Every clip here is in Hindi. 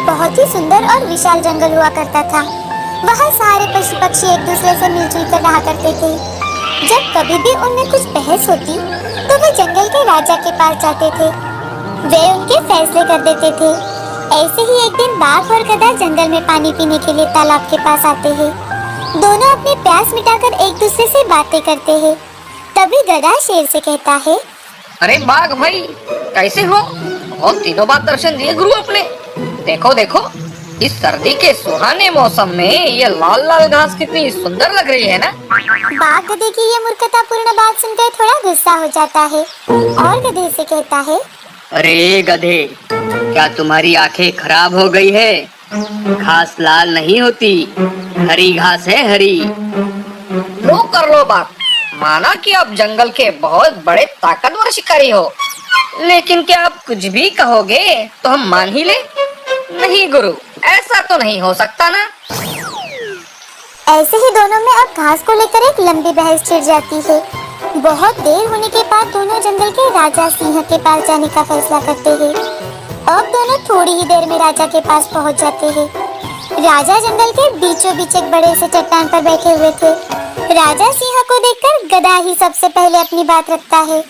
बहुत ही सुंदर और विशाल जंगल हुआ करता था। वहाँ सारे पशु पक्षी एक दूसरे से मिलजुल कर रहा करते थे। जब कभी भी उनमें कुछ बहस होती तो वे जंगल के राजा के पास जाते थे। वे उनके फैसले कर देते थे। ऐसे ही एक दिन बाघ और गधा जंगल में पानी पीने के लिए तालाब के पास आते हैं। दोनों अपनी प्यास मिटाकर एक दूसरे से बातें करते हैं। तभी गधा शेर से कहता है, अरे बाघ भाई, कैसे हो? बहुत दिनों बाद दर्शन दिए गुरु अपने। देखो देखो, इस सर्दी के सुहाने मौसम में ये लाल लाल घास कितनी सुंदर लग रही है ना। बाघ गधे की ये मूर्खतापूर्ण बात सुनकर थोड़ा गुस्सा हो जाता है और गधे से कहता है, अरे गधे, क्या तुम्हारी आंखें खराब हो गई है? घास लाल नहीं होती, हरी घास है, हरी। लो कर लो बात। माना कि आप जंगल के बहुत बड़े ताकतवर शिकारी हो, लेकिन क्या आप कुछ भी कहोगे तो हम मान ही ले? नहीं गुरु, ऐसा तो नहीं हो सकता ना। ऐसे ही दोनों में अब घास को लेकर एक लंबी बहस छिड़ जाती है। बहुत देर होने के बाद दोनों जंगल के राजा सिंह के पास जाने का फैसला करते हैं। अब दोनों थोड़ी ही देर में राजा के पास पहुंच जाते हैं। राजा जंगल के बीचों बीच एक बड़े से चट्टान पर बैठे हुए थे। राजा सिंह को देखकर गधा ही सबसे पहले अपनी बात रखता है।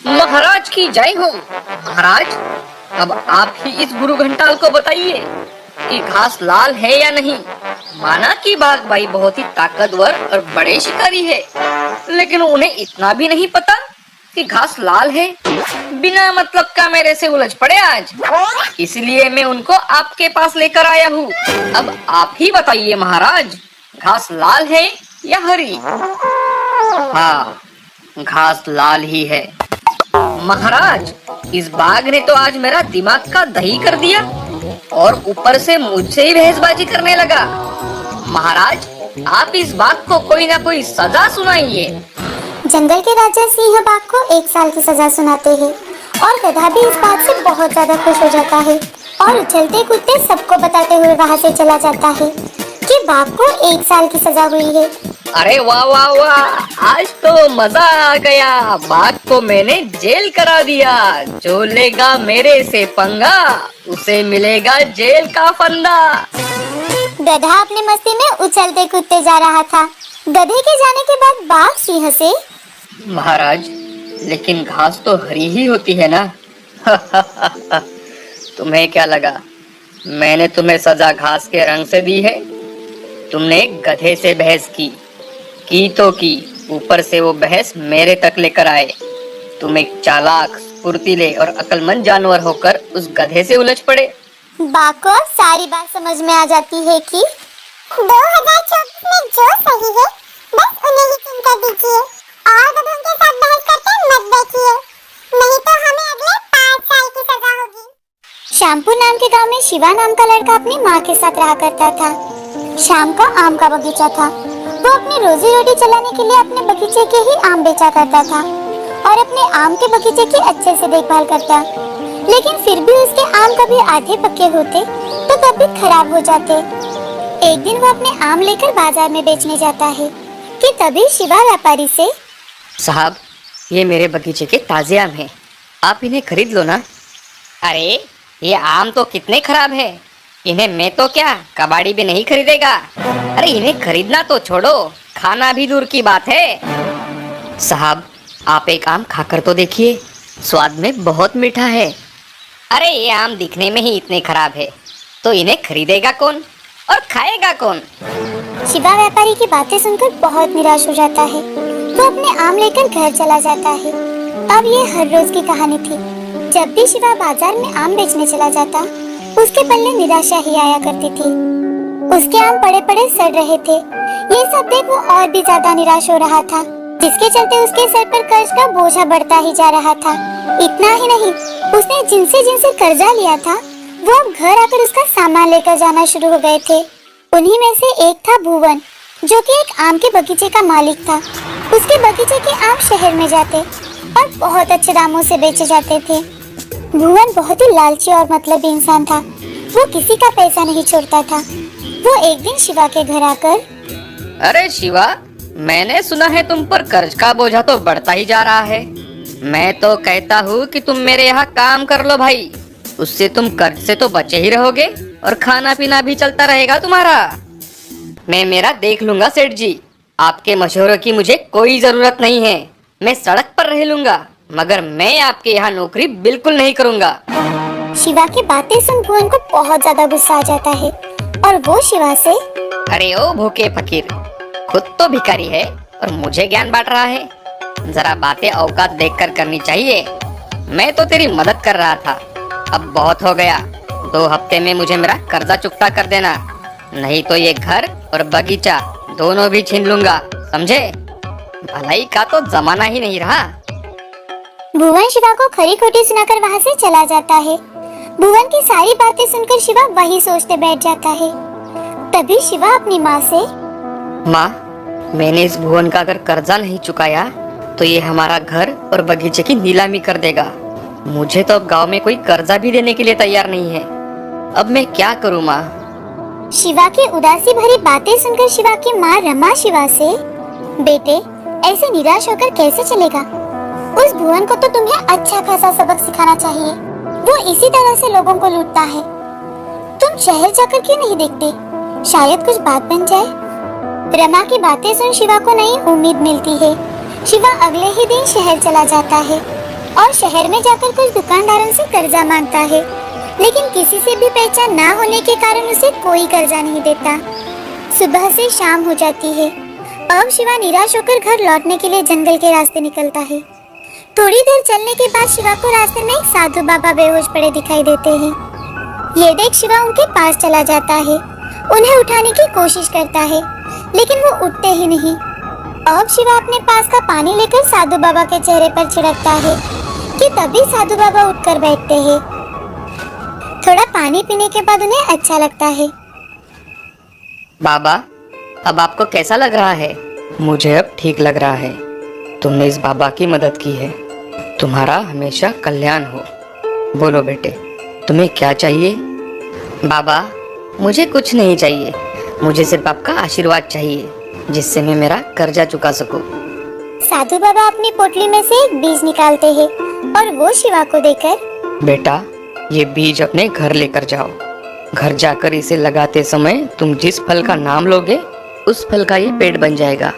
महाराज की जय हो। महाराज, अब आप ही इस गुरु घंटाल को बताइए कि घास लाल है या नहीं। माना कि बाघ भाई बहुत ही ताकतवर और बड़े शिकारी है, लेकिन उन्हें इतना भी नहीं पता कि घास लाल है। बिना मतलब का मेरे से उलझ पड़े आज, इसलिए मैं उनको आपके पास लेकर आया हूँ। अब आप ही बताइए महाराज, घास लाल है या हरी? हाँ, घास लाल ही है। महाराज, इस बाघ ने तो आज मेरा दिमाग का दही कर दिया और ऊपर से मुझसे ही बहसबाजी करने लगा। महाराज, आप इस बाघ को कोई ना कोई सजा सुनाइए। जंगल के राजा सिंह बाघ को 1 साल की सजा सुनाते हैं और गधा भी इस बात से बहुत ज्यादा खुश हो जाता है और उछलते कूदते सबको बताते हुए वहाँ से चला जाता है कि बाघ को 1 साल की सजा हुई है। अरे वाह वाह वाह, आज तो मजा आ गया। बाघ को मैंने जेल करा दिया। जो लेगा मेरे से पंगा, उसे मिलेगा जेल का फंदा। गधा अपनी मस्ती में उछलते कूदते जा रहा था। गधे के जाने के बाद बाघ सिंह से, महाराज, लेकिन घास तो हरी ही होती है ना। तुम्हें क्या लगा मैंने तुम्हें सजा घास के रंग से दी है? तुमने गधे से बहस की तो की, ऊपर से वो बहस मेरे तक लेकर आए। तुम एक चालाक, फुर्तीले और अक्लमंद जानवर होकर उस गधे से उलझ पड़े। बाघ को अब सारी बात समझ में आ जाती है कि 2024 में जो सही है बस उन्हें ही चुन कर दीजिए और गधों के साथ बहस करके मत बैठिए, नहीं तो हमें अगले 5 साल की सजा होगी। श्यामपुर नाम के गांव में शिवा नाम का लड़का अपनी माँ के साथ रहा करता था। शाम का आम का बगीचा था। वो अपनी रोजी रोटी चलाने के लिए अपने बगीचे के ही आम बेचा करता था और अपने आम के बगीचे की अच्छे से देखभाल करता। लेकिन फिर भी उसके आम कभी आधे पके होते तो कभी खराब हो जाते। एक दिन वो अपने आम लेकर बाजार में बेचने जाता है कि तभी शिवा व्यापारी से, साहब, ये मेरे बगीचे के ताजे आम हैं, आप इन्हें खरीद लो ना। अरे, ये आम तो कितने खराब है। इन्हें मैं तो क्या कबाड़ी भी नहीं खरीदेगा। अरे इन्हें खरीदना तो छोड़ो, खाना भी दूर की बात है। साहब, आप एक आम खाकर तो देखिए, स्वाद में बहुत मीठा है। अरे ये आम दिखने में ही इतने खराब है, तो इन्हें खरीदेगा कौन और खाएगा कौन? शिवा व्यापारी की बातें सुनकर बहुत निराश हो जाता है। वो अपने आम लेकर घर चला जाता है। अब ये हर रोज की कहानी थी। जब भी शिवा बाजार में आम बेचने चला जाता, उसके पल्ले निराशा ही आया करती थी। उसके आम पड़े पड़े सड़ रहे थे। ये सब देख वो और भी ज्यादा निराश हो रहा था, जिसके चलते उसके सर पर कर्ज का बोझा बढ़ता ही जा रहा था। इतना ही नहीं, उसने जिनसे जिनसे कर्जा लिया था वो अब घर आकर उसका सामान लेकर जाना शुरू हो गए थे। उन्हीं में से एक था भुवन, जो कि एक आम के बगीचे का मालिक था। उसके बगीचे के आम शहर में जाते और बहुत अच्छे दामों से बेचे जाते थे। भुवन बहुत ही लालची और मतलबी इंसान था। वो किसी का पैसा नहीं छोड़ता था। वो एक दिन शिवा के घर आकर, अरे शिवा, मैंने सुना है तुम पर कर्ज का बोझा तो बढ़ता ही जा रहा है। मैं तो कहता हूँ कि तुम मेरे यहाँ काम कर लो भाई, उससे तुम कर्ज से तो बचे ही रहोगे और खाना पीना भी चलता रहेगा तुम्हारा। मैं मेरा देख लूंगा सेठ जी, आपके मशवरों की मुझे कोई जरूरत नहीं है। मैं सड़क पर रह लूंगा, मगर मैं आपके यहाँ नौकरी बिल्कुल नहीं करूंगा। शिवा की बातें सुन भुवन को बहुत ज्यादा गुस्सा आ जाता है और वो शिवा से, अरे ओ भूखे फकीर, खुद तो भिखारी है और मुझे ज्ञान बांट रहा है। जरा बातें औकात देखकर करनी चाहिए। मैं तो तेरी मदद कर रहा था, अब बहुत हो गया। 2 हफ्ते में मुझे मेरा कर्जा चुकता कर देना, नहीं तो ये घर और बगीचा दोनों भी छीन लूंगा, समझे? भलाई का तो जमाना ही नहीं रहा। भुवन शिवा को खरी खोटी सुनाकर वहाँ से चला जाता है। भुवन की सारी बातें सुनकर शिवा वही सोचते बैठ जाता है। तभी शिवा अपनी माँ से, माँ, मैंने इस भुवन का अगर कर्जा नहीं चुकाया तो ये हमारा घर और बगीचे की नीलामी कर देगा। मुझे तो अब गांव में कोई कर्जा भी देने के लिए तैयार नहीं है। अब मैं क्या करूँ माँ? शिवा की उदासी भरी बातें सुनकर शिवा की माँ रमा शिवा से, बेटे, ऐसे निराश होकर कैसे चलेगा? उस भुवन को तो तुम्हें अच्छा खासा सबक सिखाना चाहिए। वो इसी तरह से लोगों को लूटता है। तुम शहर जाकर क्यों नहीं देखते? शायद कुछ बात बन जाए। रमा की बातें सुन शिवा को नई उम्मीद मिलती है। शिवा अगले ही दिन शहर चला जाता है और शहर में जाकर कुछ दुकानदारों से कर्जा मांगता है, लेकिन किसी से भी पहचान ना होने के कारण उसे कोई कर्जा नहीं देता। सुबह से शाम हो जाती है। अब शिवा निराश होकर घर लौटने के लिए जंगल के रास्ते निकलता है। थोड़ी देर चलने के बाद शिवा को रास्ते में एक साधु बाबा बेहोश पड़े दिखाई देते हैं। ये देख शिवा उनके पास चला जाता है, उन्हें उठाने की कोशिश करता है, लेकिन वो उठते ही नहीं। अब शिवा अपने पास का पानी लेकर साधु बाबा के चेहरे पर छिड़कता है कि तभी साधु बाबा उठकर बैठते हैं। थोड़ा पानी पीने के बाद उन्हें अच्छा लगता है। बाबा, अब आपको कैसा लग रहा है? मुझे अब ठीक लग रहा है। तुमने इस बाबा की मदद की है। तुम्हारा हमेशा कल्याण हो। बोलो बेटे, तुम्हें क्या चाहिए? बाबा, मुझे कुछ नहीं चाहिए। मुझे सिर्फ आपका आशीर्वाद चाहिए, जिससे मैं मेरा कर्जा चुका सकूं। साधु बाबा अपनी पोटली में से एक बीज निकालते हैं और वो शिवा को देकर, बेटा, ये बीज अपने घर लेकर जाओ। घर जाकर इसे लगाते समय तुम जिस फल का नाम लोगे, उस फल का ये पेड़ बन जाएगा।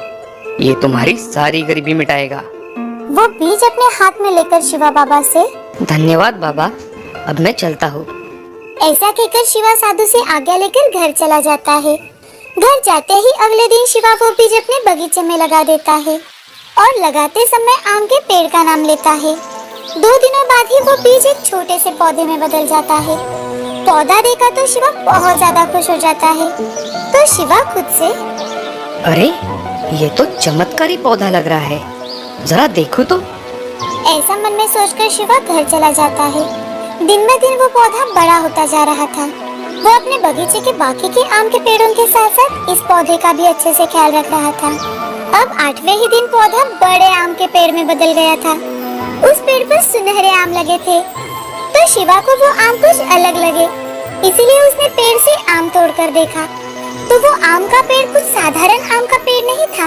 ये तुम्हारी सारी गरीबी मिटाएगा। वो बीज अपने हाथ में लेकर शिवा बाबा से, धन्यवाद बाबा, अब मैं चलता हूँ। ऐसा कहकर शिवा साधु से आज्ञा लेकर घर चला जाता है। घर जाते ही अगले दिन शिवा वो बीज अपने बगीचे में लगा देता है और लगाते समय आम के पेड़ का नाम लेता है। 2 दिनों बाद ही वो बीज एक छोटे से पौधे में बदल जाता है। पौधा देखा तो शिवा बहुत ज्यादा खुश हो जाता है। तो शिवा खुद से, अरे, ये तो चमत्कारी पौधा लग रहा है, जरा देखो तो। ऐसा मन में सोचकर शिवा घर चला जाता है। दिन में दिन वो पौधा बड़ा होता जा रहा था। वो अपने बगीचे के बाकी के आम के पेड़ों के साथ साथ इस पौधे का भी अच्छे से ख्याल रख रहा था। अब 8वें ही दिन पौधा बड़े आम के पेड़ में बदल गया था। उस पेड़ पर सुनहरे आम लगे थे, तो शिवा को वो आम कुछ अलग लगे, इसीलिए उसने पेड़ से आम तोड़कर देखा तो वो आम का पेड़ कुछ साधारण आम का पेड़ नहीं था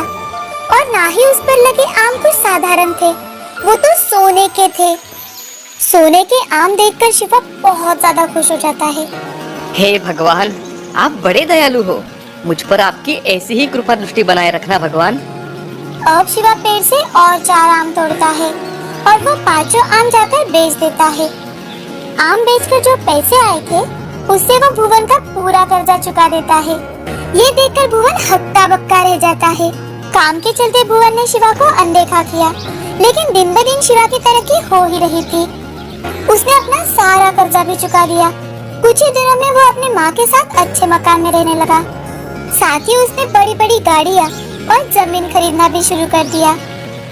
और ना ही उस पर लगे आम कुछ साधारण थे, वो तो सोने के थे। सोने के आम देखकर शिवा बहुत ज्यादा खुश हो जाता है। हे भगवान, आप बड़े दयालु हो। मुझ पर आपकी ऐसी ही कृपा दृष्टि बनाए रखना भगवान। अब शिवा पेड़ से और 4 आम तोड़ता है और वो 5 आम जाकर बेच देता है। आम बेचकर जो पैसे आए थे उससे वो भुवन का पूरा कर्जा चुका देता है। ये देखकर भुवन हक्का बक्का रह जाता है। काम के चलते भुवन ने शिवा को अनदेखा किया, लेकिन दिन ब दिन शिवा की तरक्की हो ही रही थी। उसने अपना सारा कर्जा भी चुका दिया। कुछ ही दिनों में वो अपनी माँ के साथ अच्छे मकान में रहने लगा। साथ ही उसने बड़ी बड़ी गाड़ियाँ और जमीन खरीदना भी शुरू कर दिया।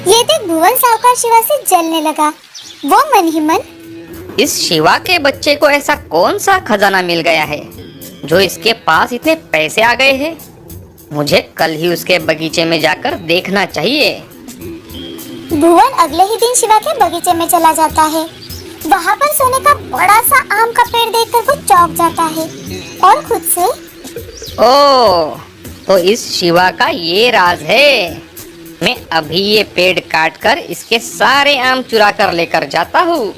ये देख भुवन साहूकार शिवा से जलने लगा। वो मन ही मन, इस शिवा के बच्चे को ऐसा कौन सा खजाना मिल गया है जो इसके पास इतने पैसे आ गए हैं? मुझे कल ही उसके बगीचे में जाकर देखना चाहिए। भुवन अगले ही दिन शिवा के बगीचे में चला जाता है। वहाँ पर सोने का बड़ा सा आम का पेड़ देखकर वो चौंक जाता है और खुद से, ओह, तो इस शिवा का ये राज है। मैं अभी ये पेड़ काटकर इसके सारे आम चुरा कर लेकर जाता हूँ।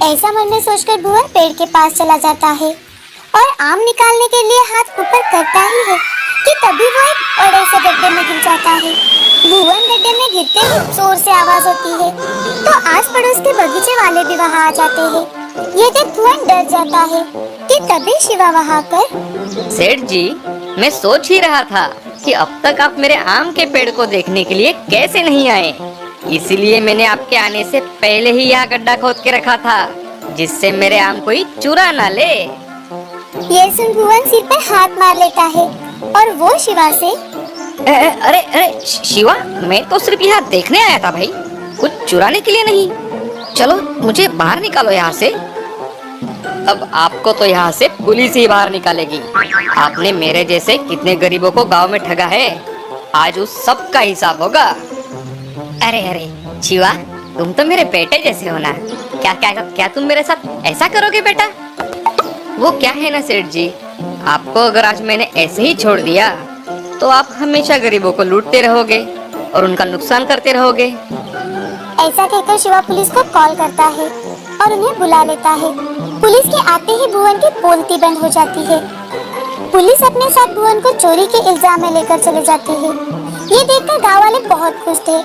ऐसा मन में सोचकर भुवन पेड़ के पास चला जाता है और आम निकालने के लिए हाथ ऊपर करता ही है कि तभी वो एक बड़े से गड्ढे में गिर जाता है। भुवन गड्ढे में गिरते ही जोर से आवाज होती है तो आस पड़ोस के बगीचे वाले भी वहाँ आ जाते हैं। ये देख भुवन डर जाता है कि तभी शिवा वहाँ पर। सेठ जी, मैं सोच ही रहा था कि अब तक आप मेरे आम के पेड़ को देखने के लिए कैसे नहीं आए। इसीलिए मैंने आपके आने से पहले ही यहाँ गड्ढा खोद के रखा था, जिससे मेरे आम कोई चुरा ना ले। ये सुन भुवन सिर पर हाथ मार लेता है और वो शिवा से, अरे अरे शिवा, मैं तो सिर्फ यहाँ देखने आया था भाई, कुछ चुराने के लिए नहीं। चलो मुझे बाहर निकालो यहाँ से। अब आपको तो यहाँ से पुलिस ही बाहर निकालेगी। आपने मेरे जैसे कितने गरीबों को गांव में ठगा है, आज उस सब का हिसाब होगा। अरे अरे शिवा, तुम तो मेरे बेटे जैसे हो ना। क्या क्या क्या तुम मेरे साथ ऐसा करोगे बेटा? वो क्या है ना सेठ जी, आपको अगर आज मैंने ऐसे ही छोड़ दिया तो आप हमेशा गरीबों को लूटते रहोगे और उनका नुकसान करते रहोगे। ऐसा कहकर शिवा पुलिस को कॉल करता है और उन्हें बुला लेता है। पुलिस के आते ही भुवन की बोलती बंद हो जाती है। पुलिस अपने साथ भुवन को चोरी के इल्जाम में लेकर चले जाते हैं। ये देखकर गांव वाले बहुत खुश थे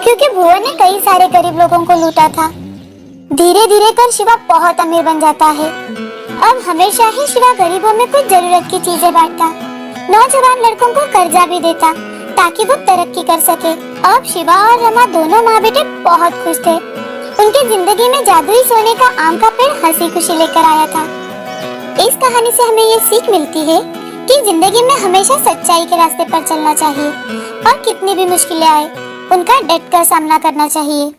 क्योंकि भुवन ने कई सारे गरीब लोगों को लूटा था। धीरे धीरे कर शिवा बहुत अमीर बन जाता है। अब हमेशा ही शिवा गरीबों में कुछ जरूरत की चीजें बांटता, नौजवान लड़कों को कर्जा भी देता ताकि वो तरक्की कर सके। अब शिवा और रमा दोनों माँ बेटे बहुत खुश थे। उनकी जिंदगी में जादुई सोने का आम का पेड़ हंसी खुशी लेकर आया था। इस कहानी से हमें ये सीख मिलती है कि जिंदगी में हमेशा सच्चाई के रास्ते पर चलना चाहिए और कितनी भी मुश्किलें आए उनका डट कर सामना करना चाहिए।